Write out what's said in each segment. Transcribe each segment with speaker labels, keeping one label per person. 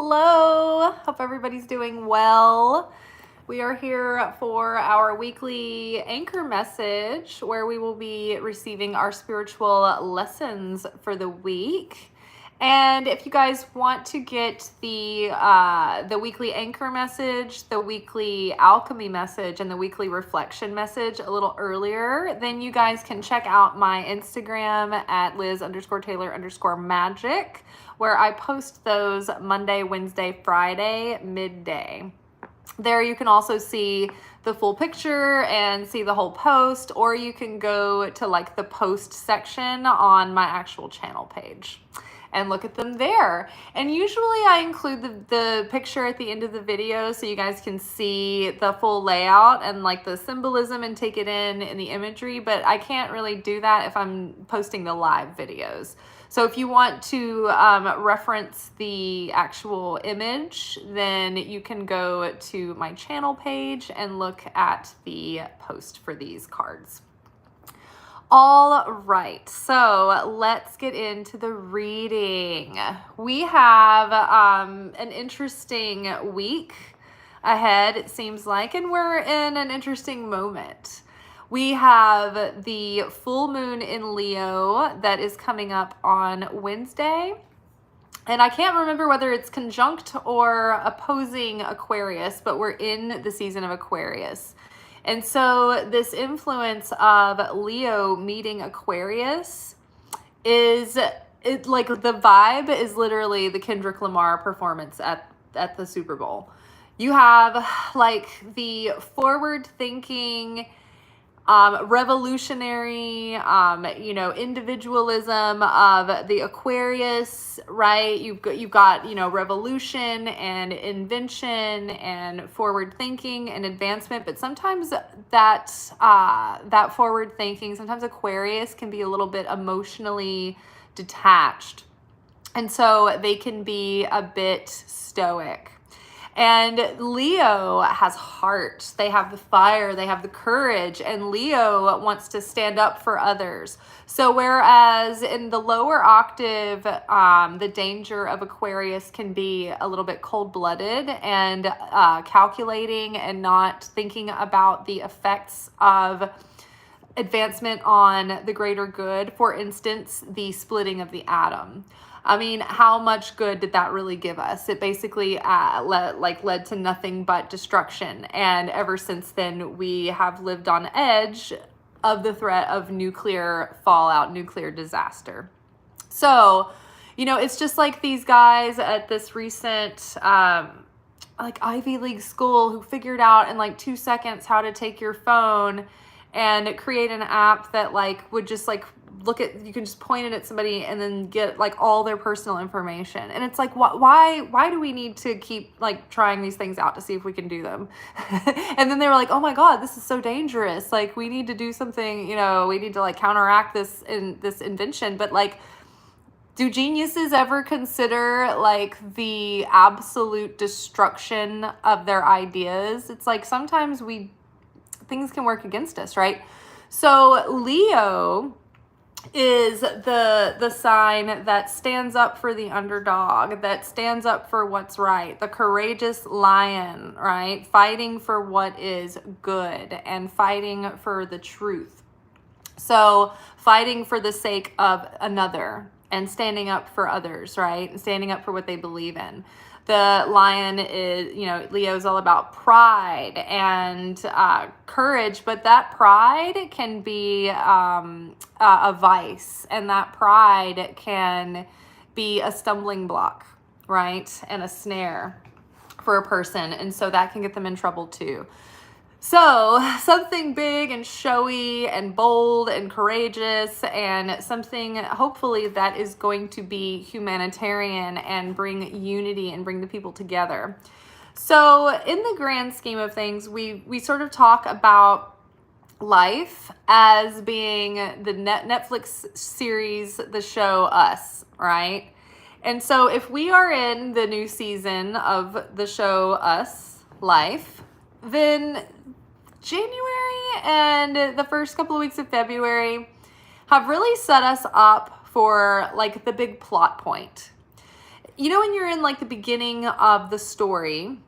Speaker 1: Hello, hope everybody's doing well. We are here for our weekly anchor message where we will be receiving our spiritual lessons for the week. And if you guys want to get the weekly anchor message, the weekly alchemy message, and the weekly reflection message a little earlier, then you guys can check out my Instagram at Liz_Taylor_magic, where I post those Monday, Wednesday, Friday, midday. There you can also see the full picture and see the whole post, or you can go to like the post section on my actual channel page and look at them there. And usually I include the picture at the end of the video so you guys can see the full layout and like the symbolism and take it in the imagery, but I can't really do that if I'm posting the live videos. So if you want to reference the actual image, then you can go to my channel page and look at the post for these cards. All right, so let's get into the reading. We have an interesting week ahead, it seems like, and we're in an interesting moment. We have the full moon in Leo that is coming up on Wednesday. And I can't remember whether it's conjunct or opposing Aquarius, but we're in the season of Aquarius. And so this influence of Leo meeting Aquarius is like the vibe is literally the Kendrick Lamar performance at the Super Bowl. You have like the forward thinking, revolutionary, individualism of the Aquarius, right? You've got, revolution and invention and forward thinking and advancement. But sometimes that forward thinking, sometimes Aquarius can be a little bit emotionally detached. And so they can be a bit stoic. And Leo has heart. They have the fire, they have the courage, and Leo wants to stand up for others. So whereas in the lower octave, the danger of Aquarius can be a little bit cold-blooded and calculating and not thinking about the effects of advancement on the greater good. For instance, the splitting of the atom. I mean, how much good did that really give us? It basically led to nothing but destruction. And ever since then, we have lived on edge of the threat of nuclear fallout, nuclear disaster. So, it's just like these guys at this recent Ivy League school who figured out in like 2 seconds how to take your phone and create an app that would just you can just point it at somebody and then get all their personal information. And it's like, why do we need to keep trying these things out to see if we can do them? And then they were like, oh my God, this is so dangerous. We need to do something, we need to counteract this invention. But do geniuses ever consider the absolute destruction of their ideas? It's sometimes things can work against us, right? So Leo is the sign that stands up for the underdog, that stands up for what's right, the courageous lion, right? Fighting for what is good and fighting for the truth. So fighting for the sake of another and standing up for others, right? And standing up for what they believe in. The lion is, Leo's all about pride and courage, but that pride can be a vice, and that pride can be a stumbling block, right? And a snare for a person. And so that can get them in trouble too. So something big and showy and bold and courageous, and something hopefully that is going to be humanitarian and bring unity and bring the people together. So in the grand scheme of things, we sort of talk about life as being the Netflix series, the show Us, right? And so if we are in the new season of the show Us, Life, then January and the first couple of weeks of February have really set us up for the big plot point. you know, when you're in like the beginning of the story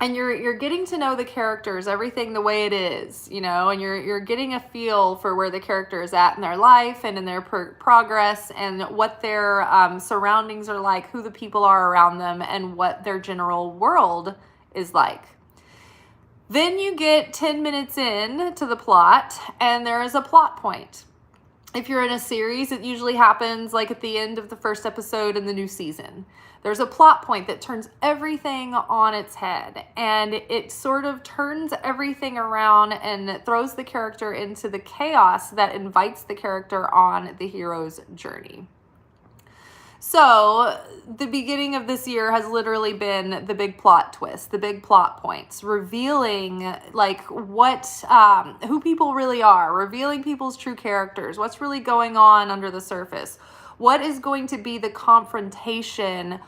Speaker 1: and you're getting to know the characters, everything the way it is, you know, and you're getting a feel for where the character is at in their life and in their progress, and what their surroundings are like, who the people are around them, and what their general world is like. Then you get 10 minutes in to the plot and there is a plot point. If you're in a series, it usually happens like at the end of the first episode in the new season. There's a plot point that turns everything on its head, and it sort of turns everything around and throws the character into the chaos that invites the character on the hero's journey. So the beginning of this year has literally been the big plot twist, the big plot points, revealing like what, who people really are, revealing people's true characters, what's really going on under the surface, what is going to be the confrontation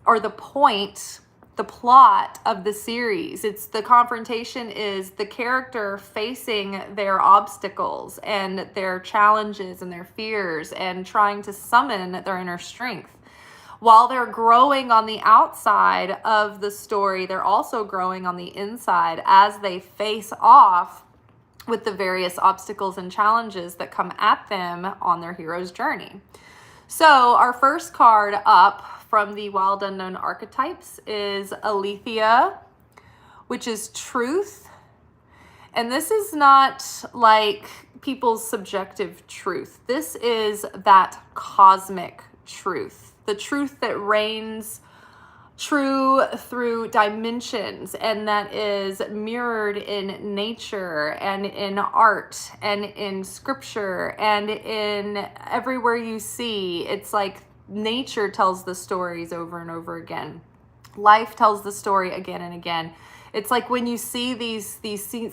Speaker 1: or the point, the plot of the series. It's the confrontation is the character facing their obstacles and their challenges and their fears and trying to summon their inner strength. While they're growing on the outside of the story, they're also growing on the inside as they face off with the various obstacles and challenges that come at them on their hero's journey. So our first card up from the Wild Unknown Archetypes is Aletheia, which is truth. And this is not like people's subjective truth. This is that cosmic truth, the truth that reigns true through dimensions, and that is mirrored in nature and in art and in scripture and in everywhere you see. It's like nature tells the stories over and over again. Life tells the story again and again. It's like when you see these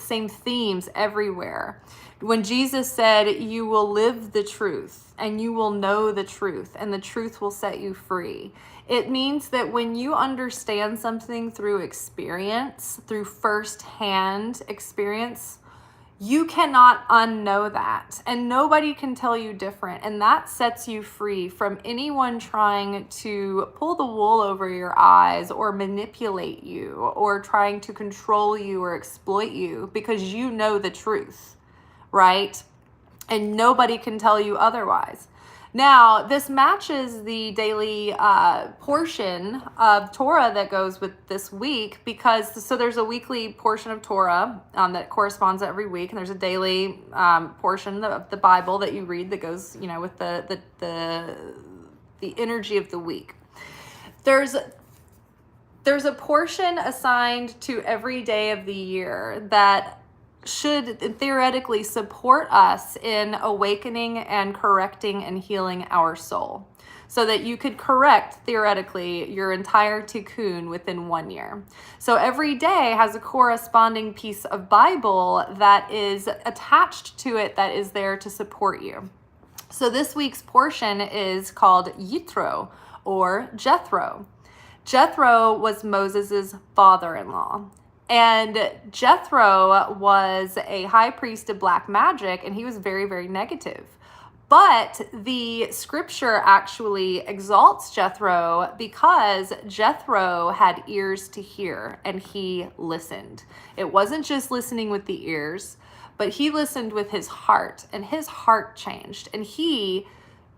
Speaker 1: same themes everywhere. When Jesus said, "You will live the truth and you will know the truth and the truth will set you free," it means that when you understand something through experience, through firsthand experience, you cannot unknow that, and nobody can tell you different. And that sets you free from anyone trying to pull the wool over your eyes or manipulate you or trying to control you or exploit you, because you know the truth, right? And nobody can tell you otherwise. Now, this matches the daily portion of Torah that goes with this week, because so there's a weekly portion of Torah that corresponds every week, and there's a daily portion of the Bible that you read that goes, you know, with the energy of the week. There's a portion assigned to every day of the year that should theoretically support us in awakening and correcting and healing our soul, so that you could correct theoretically your entire tikkun within 1 year. So every day has a corresponding piece of Bible that is attached to it that is there to support you. So this week's portion is called Yitro, or Jethro. Jethro was Moses's father-in-law. And Jethro was a high priest of black magic, and he was very, very negative. But the scripture actually exalts Jethro because Jethro had ears to hear, and he listened. It wasn't just listening with the ears, but he listened with his heart, and his heart changed. And he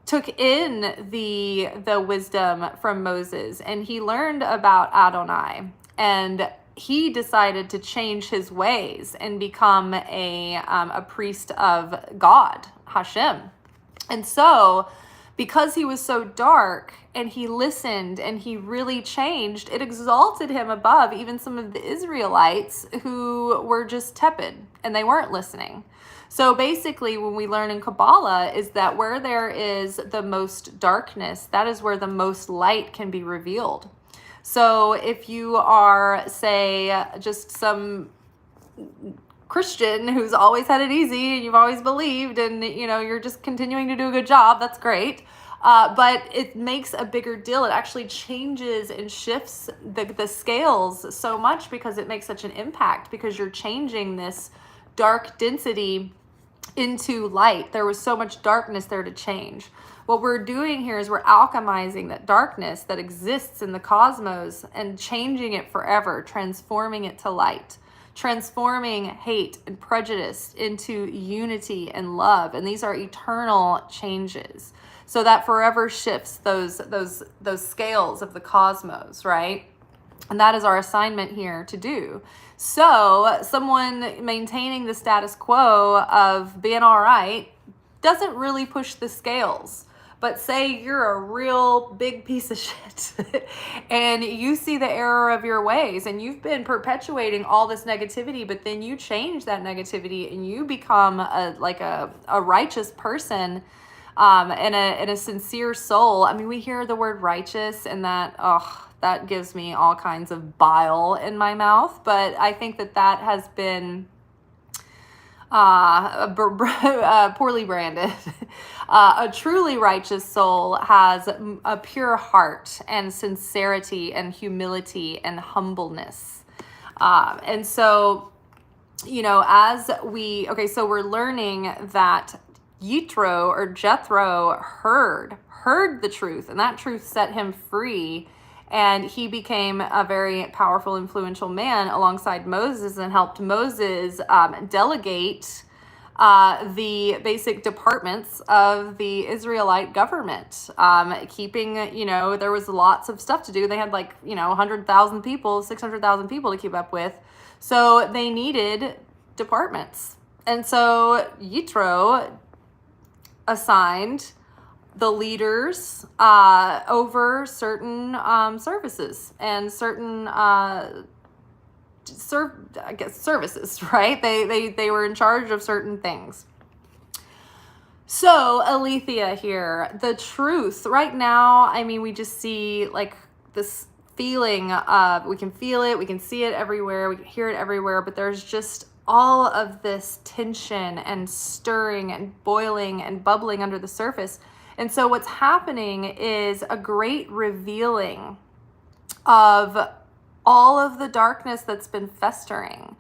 Speaker 1: took in the wisdom from Moses, and he learned about Adonai, and he decided to change his ways and become a priest of God, Hashem. And so, because he was so dark and he listened and he really changed, it exalted him above even some of the Israelites who were just tepid and they weren't listening. So basically, when we learn in Kabbalah is that where there is the most darkness, that is where the most light can be revealed. So if you are, say, just some Christian who's always had it easy and you've always believed and, you know, you're just continuing to do a good job, that's great. But it makes a bigger deal. It actually changes and shifts the scales so much because it makes such an impact, because you're changing this dark density into light. There was so much darkness there to change. What we're doing here is we're alchemizing that darkness that exists in the cosmos and changing it forever, transforming it to light, transforming hate and prejudice into unity and love. And these are eternal changes. So that forever shifts those scales of the cosmos, right? And that is our assignment here to do. So someone maintaining the status quo of being all right doesn't really push the scales. But say you're a real big piece of shit and you see the error of your ways and you've been perpetuating all this negativity, but then you change that negativity and you become a righteous person, and a sincere soul. I mean, we hear the word righteous and that gives me all kinds of bile in my mouth. But I think that has been poorly branded. A truly righteous soul has a pure heart and sincerity and humility and humbleness. And so, so we're learning that Yitro or Jethro heard the truth, and that truth set him free. And he became a very powerful, influential man alongside Moses and helped Moses delegate the basic departments of the Israelite government. Keeping, there was lots of stuff to do. They had 100,000 people, 600,000 people to keep up with. So they needed departments. And so Yitro assigned the leaders over certain services and certain services, right? They were in charge of certain things. So Alethea here, the truth right now, I mean, we just see this feeling of, we can feel it, we can see it everywhere, we can hear it everywhere, but there's just all of this tension and stirring and boiling and bubbling under the surface. And so what's happening is a great revealing of all of the darkness that's been festering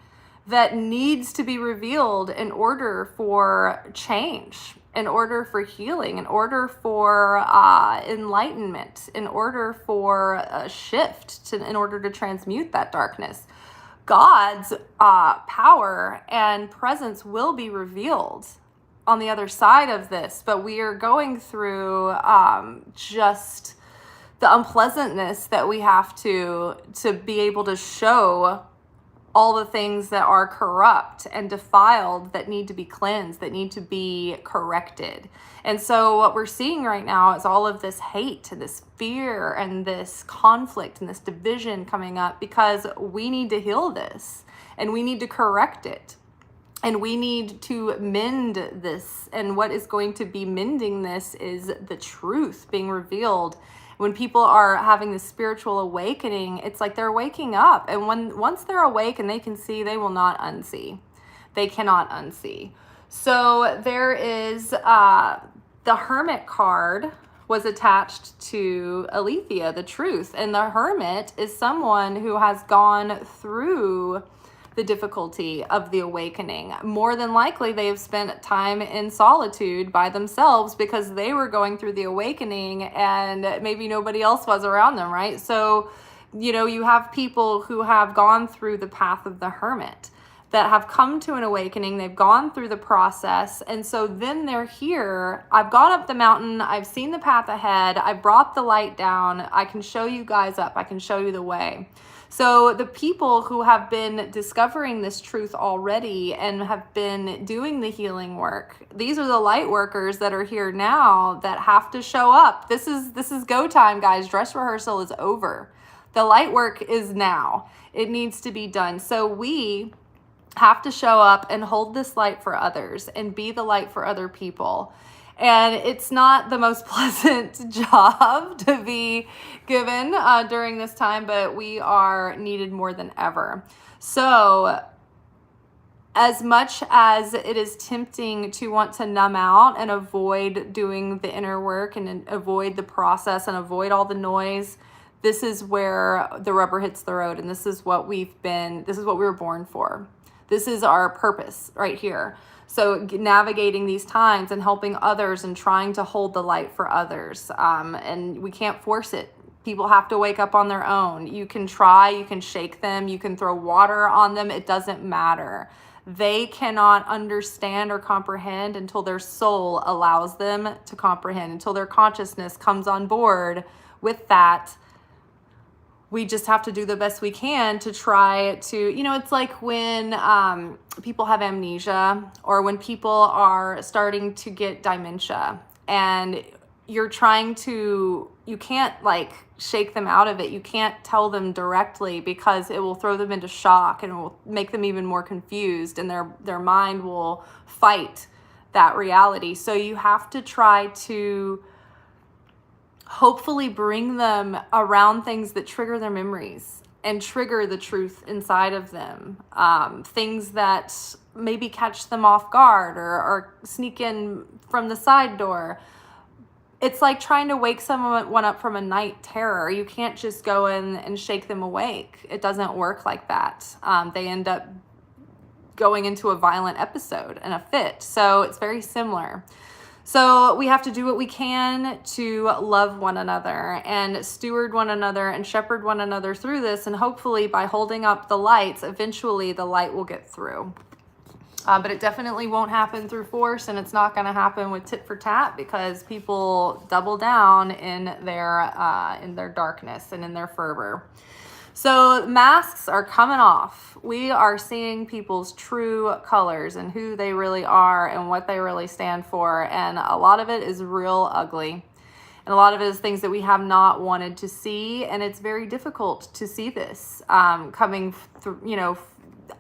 Speaker 1: that needs to be revealed in order for change, in order for healing, in order for enlightenment, in order for a shift, in order to transmute that darkness. God's power and presence will be revealed on the other side of this, but we are going through just the unpleasantness that we have to be able to show all the things that are corrupt and defiled, that need to be cleansed, that need to be corrected. And so what we're seeing right now is all of this hate and this fear and this conflict and this division coming up because we need to heal this and we need to correct it. And we need to mend this. And what is going to be mending this is the truth being revealed. When people are having this spiritual awakening, it's like they're waking up. And once they're awake and they can see, they will not unsee. They cannot unsee. So there is the Hermit card was attached to Alethea, the truth. And the Hermit is someone who has gone through the difficulty of the awakening. More than likely, they have spent time in solitude by themselves because they were going through the awakening and maybe nobody else was around them, right? So, you have people who have gone through the path of the hermit that have come to an awakening. They've gone through the process. And so then they're here. I've gone up the mountain. I've seen the path ahead. I brought the light down. I can show you guys up. I can show you the way. So the people who have been discovering this truth already and have been doing the healing work, these are the light workers that are here now that have to show up. This is go time, guys. Dress rehearsal is over. The light work is now. It needs to be done. So we have to show up and hold this light for others and be the light for other people. And it's not the most pleasant job to be given during this time, but we are needed more than ever. So as much as it is tempting to want to numb out and avoid doing the inner work and avoid the process and avoid all the noise, this is where the rubber hits the road. And this is what we were born for. This is our purpose right here. So navigating these times and helping others and trying to hold the light for others. And we can't force it. People have to wake up on their own. You can try, you can shake them, you can throw water on them. It doesn't matter. They cannot understand or comprehend until their soul allows them to comprehend, until their consciousness comes on board with that. We just have to do the best we can to try to, it's like when people have amnesia, or when people are starting to get dementia, and you can't like shake them out of it. You can't tell them directly, because it will throw them into shock and it will make them even more confused, and their mind will fight that reality. So you have to try to hopefully bring them around things that trigger their memories and trigger the truth inside of them. Things that maybe catch them off guard or sneak in from the side door. It's like trying to wake someone up from a night terror. You can't just go in and shake them awake. It doesn't work like that. They end up going into a violent episode and a fit. So it's very similar. So we have to do what we can to love one another and steward one another and shepherd one another through this. And hopefully by holding up the lights, eventually the light will get through. But it definitely won't happen through force, and it's not going to happen with tit for tat, because people double down in their darkness and in their fervor. So masks are coming off. We are seeing people's true colors and who they really are and what they really stand for. And a lot of it is real ugly. And a lot of it is things that we have not wanted to see. And it's very difficult to see this coming through,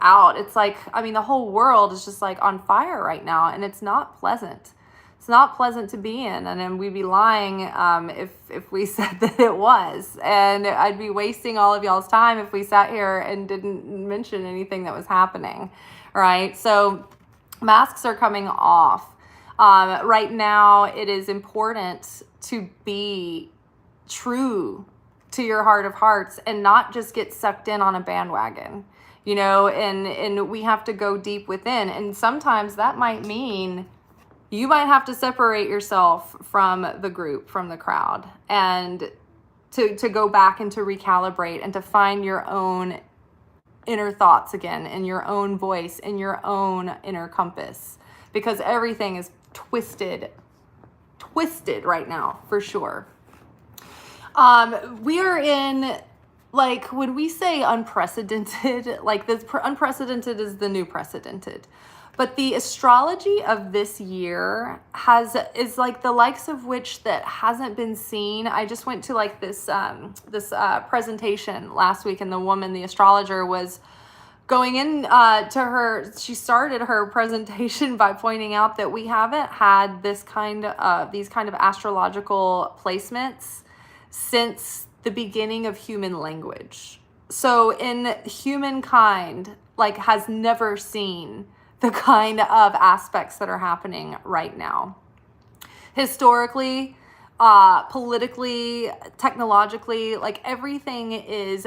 Speaker 1: out. It's like, the whole world is just like on fire right now, and it's not pleasant. It's not pleasant to be in, and then we'd be lying if we said that it was. And I'd be wasting all of y'all's time if we sat here and didn't mention anything that was happening, right? So masks are coming off. Right now, it is important to be true to your heart of hearts and not just get sucked in on a bandwagon, and we have to go deep within. And sometimes that might mean you might have to separate yourself from the group, from the crowd, and to go back and to recalibrate and to find your own inner thoughts again, and your own voice and your own inner compass, because everything is twisted right now, for sure. We are in, like, when we say unprecedented, like this unprecedented is the new precedented. But the astrology of this year is like the likes of which that hasn't been seen. I just went to like this presentation last week, and the astrologer was going in she started her presentation by pointing out that we haven't had these kind of astrological placements since the beginning of human language. So in humankind, like, has never seen the kind of aspects that are happening right now. Historically, politically, technologically, like, everything is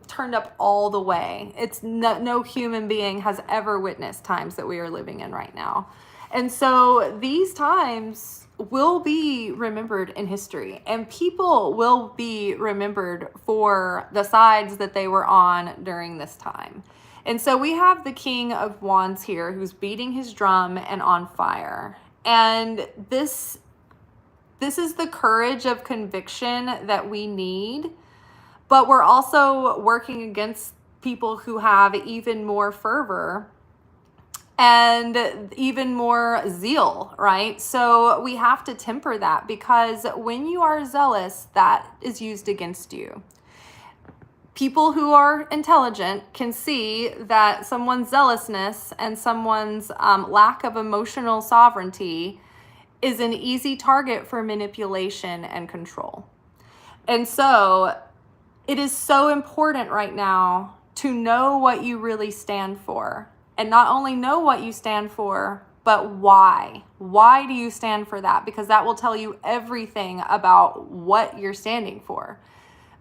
Speaker 1: turned up all the way. It's no human being has ever witnessed times that we are living in right now. And so these times will be remembered in history, and people will be remembered for the sides that they were on during this time. And so we have the King of Wands here, who's beating his drum and on fire. And this is the courage of conviction that we need, but we're also working against people who have even more fervor and even more zeal, right? So we have to temper that, because when you are zealous, that is used against you. People who are intelligent can see that someone's zealousness and someone's lack of emotional sovereignty is an easy target for manipulation and control. And so it is so important right now to know what you really stand for. And not only know what you stand for, but why. Why do you stand for that? Because that will tell you everything about what you're standing for.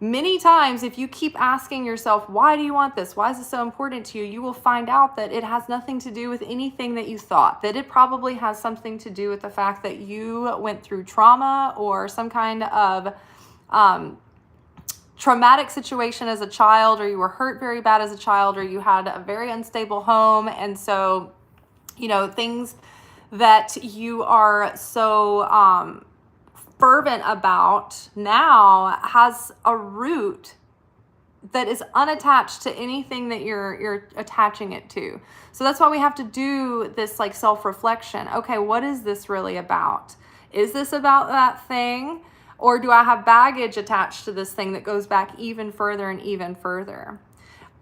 Speaker 1: Many times, if you keep asking yourself, why do you want this? Why is this so important to you? You will find out that it has nothing to do with anything that you thought, that it probably has something to do with the fact that you went through trauma or some kind of traumatic situation as a child, or you were hurt very bad as a child, or you had a very unstable home. And so, things that you are so fervent about now has a root that is unattached to anything that you're attaching it to. So that's why we have to do this like self-reflection. Okay, what is this really about? Is this about that thing? Or do I have baggage attached to this thing that goes back even further and even further?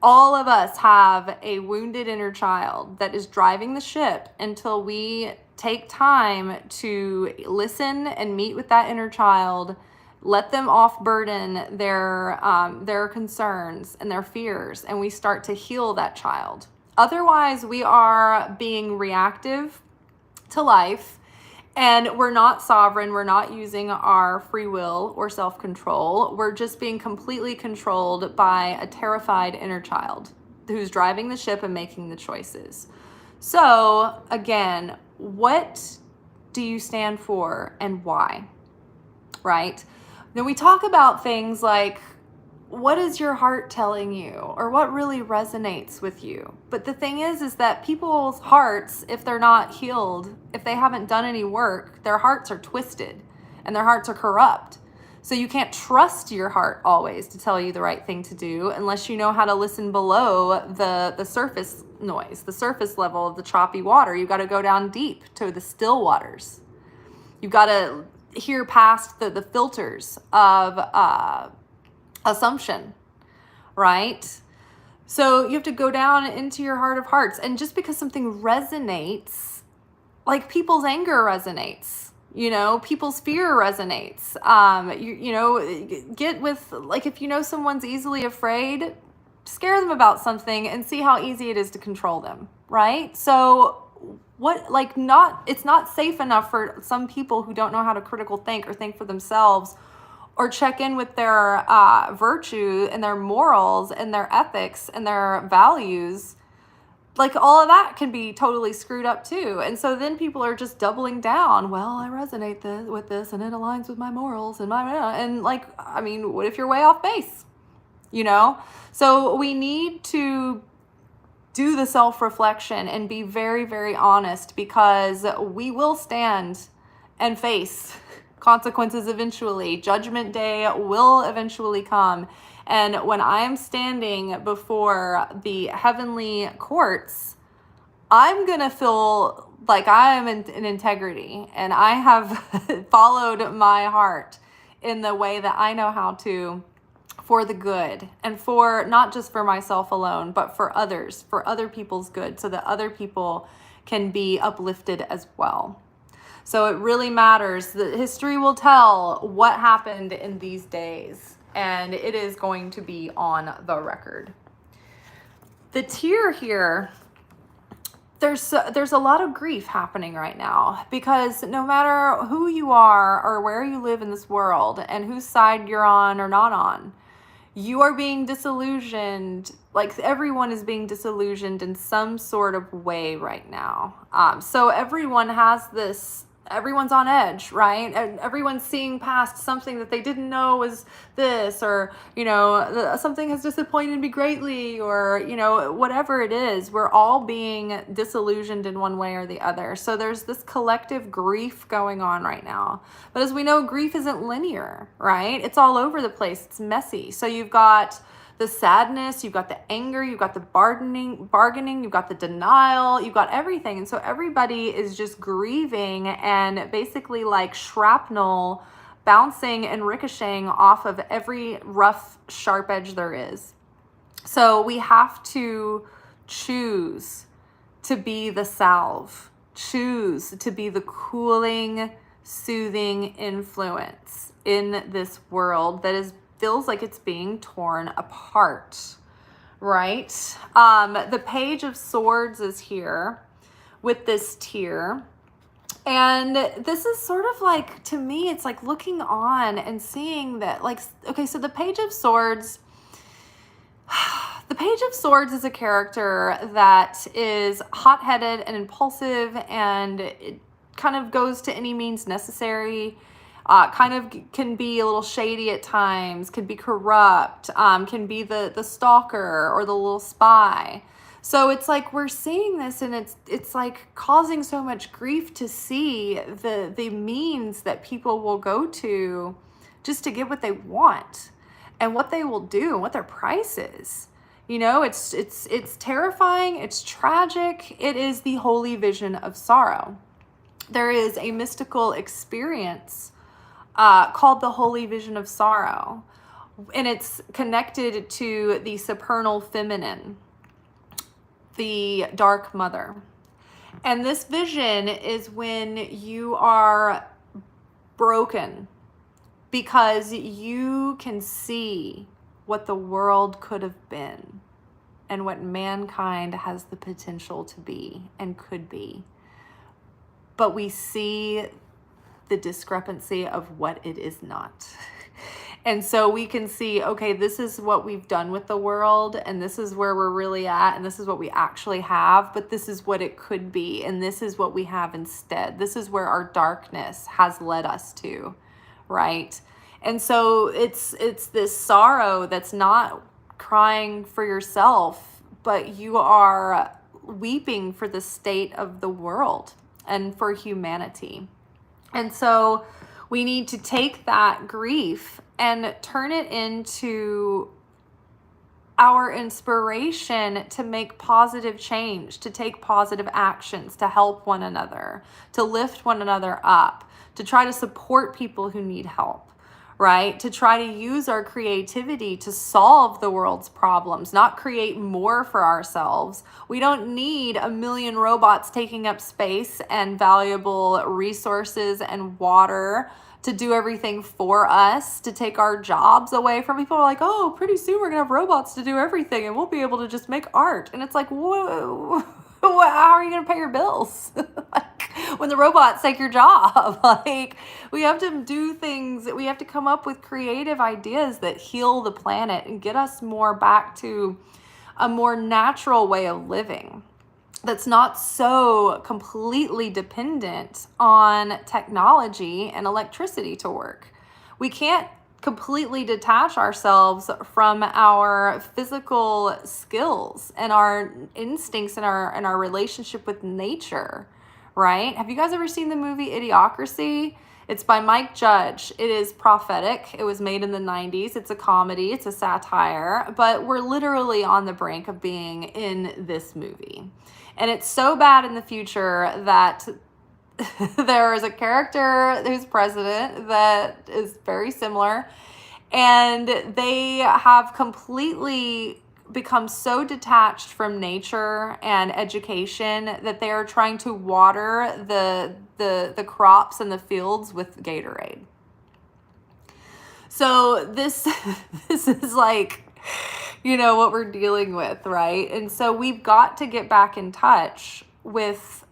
Speaker 1: All of us have a wounded inner child that is driving the ship until we take time to listen and meet with that inner child, let them off burden their concerns and their fears, and we start to heal that child. Otherwise, we are being reactive to life, and we're not sovereign. We're not using our free will or self-control. We're just being completely controlled by a terrified inner child who's driving the ship and making the choices. So again, what do you stand for and why? Right? Then we talk about things like, what is your heart telling you, or what really resonates with you? But the thing is that people's hearts, if they're not healed, if they haven't done any work, their hearts are twisted and their hearts are corrupt. So you can't trust your heart always to tell you the right thing to do unless you know how to listen below the surface noise, the surface level of the choppy water. You got to go down deep to the still waters. You've got to hear past the filters of assumption, right? So you have to go down into your heart of hearts. And just because something resonates, like people's anger resonates, people's fear resonates. Get with, like, if you know someone's easily afraid, scare them about something and see how easy it is to control them, right? So it's not safe enough for some people who don't know how to critical think or think for themselves or check in with their virtue and their morals and their ethics and their values. Like, all of that can be totally screwed up too. And so then people are just doubling down. Well, I resonate with this and it aligns with my morals and what if you're way off base? So we need to do the self-reflection and be very, very honest, because we will stand and face consequences eventually. Judgment day will eventually come. And when I'm standing before the heavenly courts, I'm going to feel like I am in integrity and I have followed my heart in the way that I know how to, for the good, and for not just for myself alone, but for others, for other people's good, so that other people can be uplifted as well. So it really matters. The history will tell what happened in these days, and it is going to be on the record. The tier here, there's a lot of grief happening right now, because no matter who you are or where you live in this world and whose side you're on or not on, you are being disillusioned. Like, everyone is being disillusioned in some sort of way right now. So everyone has this, everyone's on edge, right? And everyone's seeing past something that they didn't know was this, or, something has disappointed me greatly, or, whatever it is. We're all being disillusioned in one way or the other. So there's this collective grief going on right now. But as we know, grief isn't linear, right? It's all over the place. It's messy. So you've got the sadness, you've got the anger, you've got the bargaining, you've got the denial, you've got everything. And so everybody is just grieving, and basically like shrapnel bouncing and ricocheting off of every rough, sharp edge there is. So we have to choose to be the salve, choose to be the cooling, soothing influence in this world that feels like it's being torn apart, right? The Page of Swords is here with this tier, And this is sort of like, to me, it's like looking on and seeing that, like, okay, so the Page of Swords, the Page of Swords is a character that is hot-headed and impulsive, and it kind of goes to any means necessary. Kind of can be a little shady at times, can be corrupt, can be the stalker or the little spy. So it's like we're seeing this, and it's like causing so much grief to see the means that people will go to just to get what they want, and what they will do, and what their price is. You know, it's terrifying, it's tragic. It is the holy vision of sorrow. There is a mystical experience called the holy vision of sorrow, and it's connected to the supernal feminine, the dark mother. And this vision is when you are broken because you can see what the world could have been and what mankind has the potential to be and could be. But we see the discrepancy of what it is not. And so we can see, okay, this is what we've done with the world, and this is where we're really at, and this is what we actually have, but this is what it could be, and this is what we have instead. This is where our darkness has led us to, right? And so it's this sorrow that's not crying for yourself, but you are weeping for the state of the world and for humanity. And so we need to take that grief and turn it into our inspiration to make positive change, to take positive actions, to help one another, to lift one another up, to try to support people who need help, right? To try to use our creativity to solve the world's problems, not create more for ourselves. We don't need a million robots taking up space and valuable resources and water to do everything for us, to take our jobs away from people. Are like, oh, pretty soon we're gonna have robots to do everything and we'll be able to just make art. And it's like, whoa, how are you gonna pay your bills? Like, when the robots take your job. Like, we have to do things, we have to come up with creative ideas that heal the planet and get us more back to a more natural way of living that's not so completely dependent on technology and electricity to work. We can't completely detach ourselves from our physical skills and our instincts and our relationship with nature, right? Have you guys ever seen the movie Idiocracy? It's by Mike Judge. It is prophetic. It was made in the 90s. It's a comedy. It's a satire. But we're literally on the brink of being in this movie. And it's so bad in the future that there is a character who's president that is very similar. And they have completely become so detached from nature and education that they are trying to water the crops and the fields with Gatorade. So this is like, you know, what we're dealing with, right? And so we've got to get back in touch with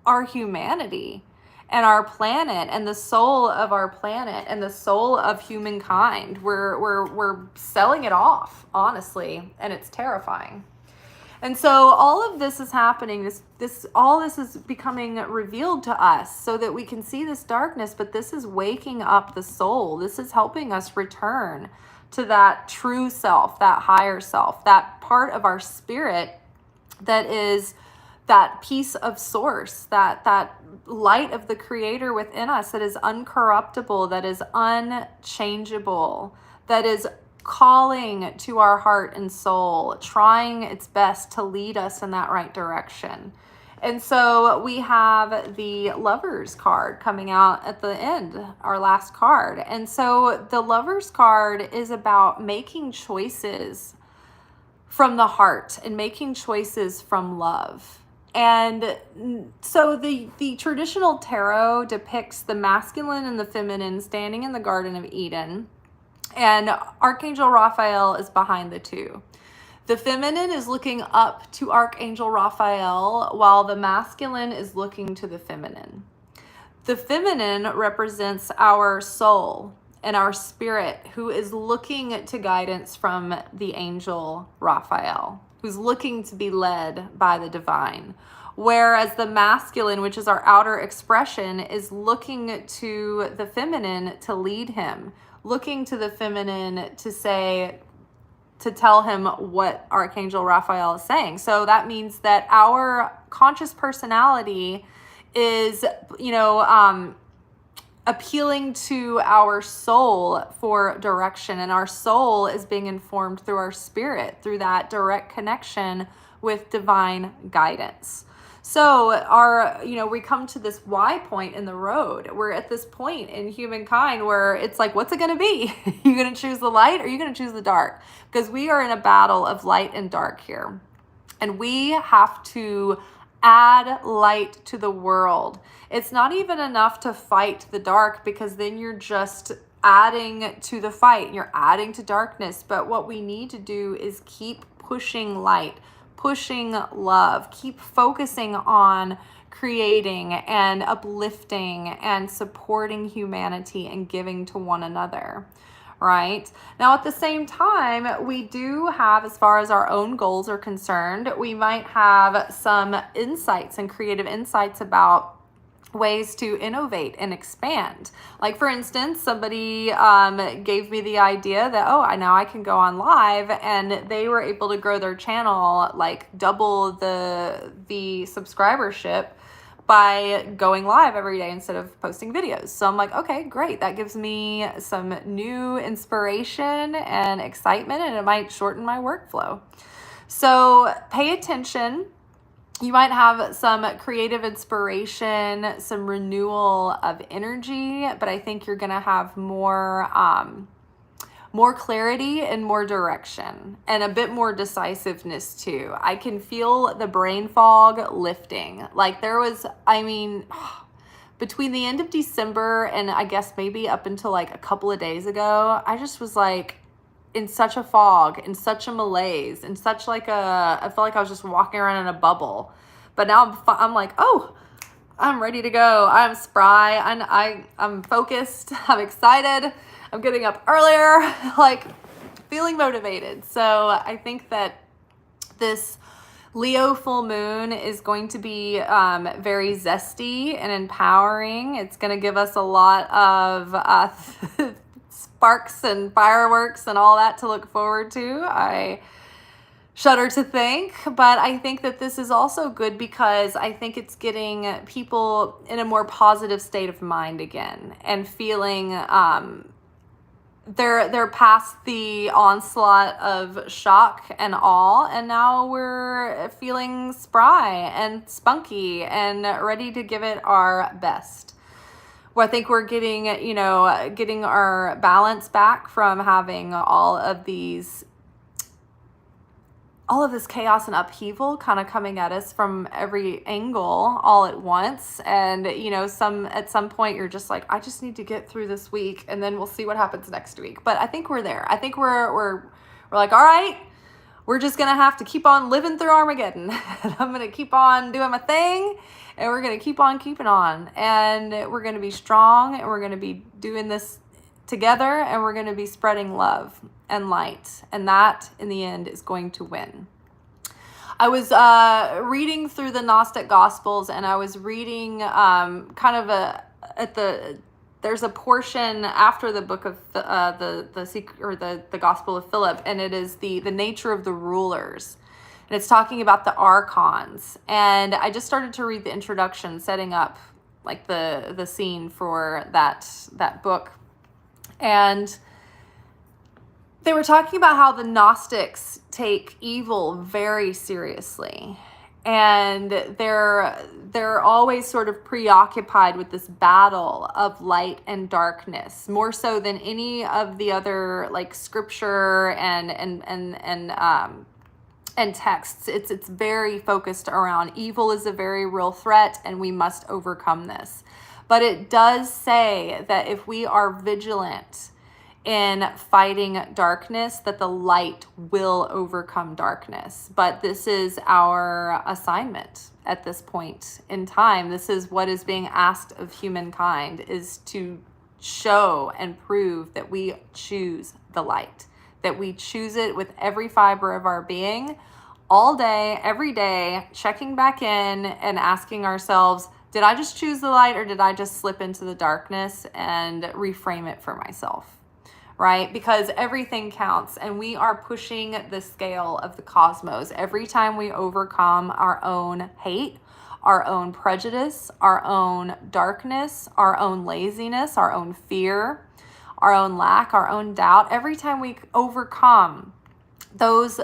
Speaker 1: our humanity and our planet and the soul of our planet and the soul of humankind. We're selling it off, honestly, and it's terrifying. And so all of this is happening. All this is becoming revealed to us so that we can see this darkness, but this is waking up the soul. This is helping us return to that true self, that higher self, that part of our spirit that is that piece of source, that light of the creator within us that is uncorruptible, that is unchangeable, that is calling to our heart and soul, trying its best to lead us in that right direction. And so we have the Lovers card coming out at the end, our last card. And so the Lovers card is about making choices from the heart and making choices from love. And so the traditional tarot depicts the masculine and the feminine standing in the Garden of Eden, and Archangel Raphael is behind the two. The feminine is looking up to Archangel Raphael, while the masculine is looking to the feminine. The feminine represents our soul and our spirit, who is looking to guidance from the angel Raphael, who's looking to be led by the divine. Whereas the masculine, which is our outer expression, is looking to the feminine to lead him, looking to the feminine to tell him what Archangel Raphael is saying. So that means that our conscious personality is, appealing to our soul for direction, and our soul is being informed through our spirit, through that direct connection with divine guidance. So we come to this Y point in the road. We're at this point in humankind where it's like, what's it going to be? You going to choose the light, or are you going to choose the dark? Because we are in a battle of light and dark here. And we have to add light to the world. It's not even enough to fight the dark, because then you're just adding to the fight. You're adding to darkness. But what we need to do is keep pushing light, pushing love, keep focusing on creating and uplifting and supporting humanity and giving to one another. Right? Now, at the same time, we do have, as far as our own goals are concerned, we might have some insights and creative insights about ways to innovate and expand. Like, for instance, somebody gave me the idea that, now I can go on live, and they were able to grow their channel, like double the subscribership by going live every day instead of posting videos. So I'm like, okay, great. That gives me some new inspiration and excitement, and it might shorten my workflow. So pay attention. You might have some creative inspiration, some renewal of energy, but I think you're going to have more clarity and more direction, and a bit more decisiveness too. I can feel the brain fog lifting. Like between the end of December and I guess maybe up until like a couple of days ago, I just was like in such a fog, in such a malaise, in such like I felt like I was just walking around in a bubble. But now I'm like, I'm ready to go. I'm spry. I'm focused. I'm excited. I'm getting up earlier, like feeling motivated. So I think that this Leo full moon is going to be very zesty and empowering. It's going to give us a lot of sparks and fireworks and all that to look forward to. I shudder to think, but I think that this is also good because I think it's getting people in a more positive state of mind again, and feeling they're past the onslaught of shock and awe, and now we're feeling spry and spunky and ready to give it our best. Well, I think we're getting our balance back from having all of this chaos and upheaval kind of coming at us from every angle all at once. And, at some point you're just like, I just need to get through this week, and then we'll see what happens next week. But I think we're there. I think we're like, all right, we're just going to have to keep on living through Armageddon. And I'm going to keep on doing my thing, and we're going to keep on keeping on, and we're going to be strong, and we're going to be doing this together, and we're going to be spreading love and light, and that in the end is going to win. I was reading through the Gnostic Gospels, and I was reading there's a portion after the book of the Gospel of Philip, and it is the nature of the rulers, and it's talking about the archons. And I just started to read the introduction, setting up like the scene for that book. And they were talking about how the Gnostics take evil very seriously, and they're always sort of preoccupied with this battle of light and darkness, more so than any of the other like scripture and texts. It's very focused around evil is a very real threat, and we must overcome this. But it does say that if we are vigilant in fighting darkness, that the light will overcome darkness. But this is our assignment at this point in time. This is what is being asked of humankind, is to show and prove that we choose the light, that we choose it with every fiber of our being, all day, every day, checking back in and asking ourselves, did I just choose the light, or did I just slip into the darkness, and reframe it for myself, right? Because everything counts, and we are pushing the scale of the cosmos. Every time we overcome our own hate, our own prejudice, our own darkness, our own laziness, our own fear, our own lack, our own doubt, every time we overcome those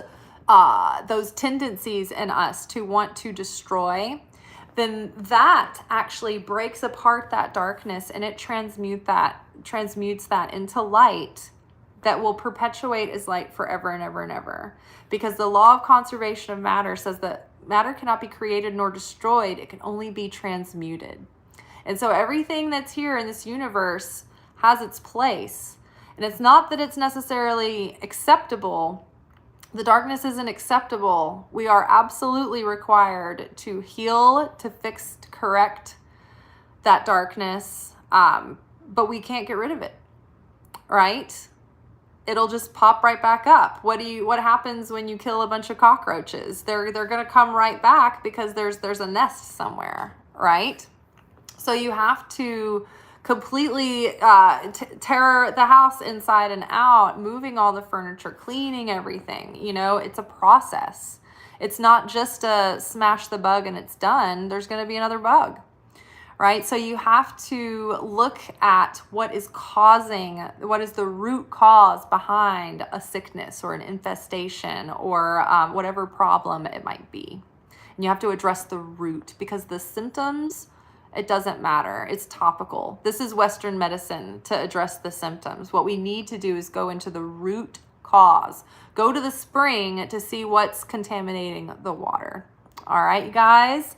Speaker 1: tendencies in us to want to destroy, then that actually breaks apart that darkness, and it transmutes that into light that will perpetuate as light forever and ever and ever. Because the law of conservation of matter says that matter cannot be created nor destroyed, it can only be transmuted. And so everything that's here in this universe has its place. And it's not that it's necessarily acceptable. The darkness isn't acceptable. We are absolutely required to heal, to fix, to correct that darkness, but we can't get rid of it, right? It'll just pop right back up. What happens when you kill a bunch of cockroaches? They're going to come right back because there's a nest somewhere, right? So you have to completely tear the house inside and out, moving all the furniture, cleaning everything. It's a process. It's not just a smash the bug and it's done. There's going to be another bug, right? So you have to look at what is the root cause behind a sickness or an infestation or whatever problem it might be. And you have to address the root, because the symptoms, it doesn't matter. It's topical. This is Western medicine to address the symptoms. What we need to do is go into the root cause. Go to the spring to see what's contaminating the water. All right, you guys.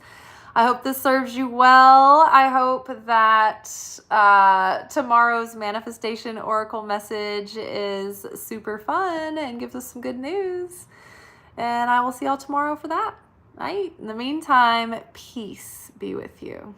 Speaker 1: I hope this serves you well. I hope that tomorrow's manifestation oracle message is super fun and gives us some good news. And I will see y'all tomorrow for that. All right. In the meantime, peace be with you.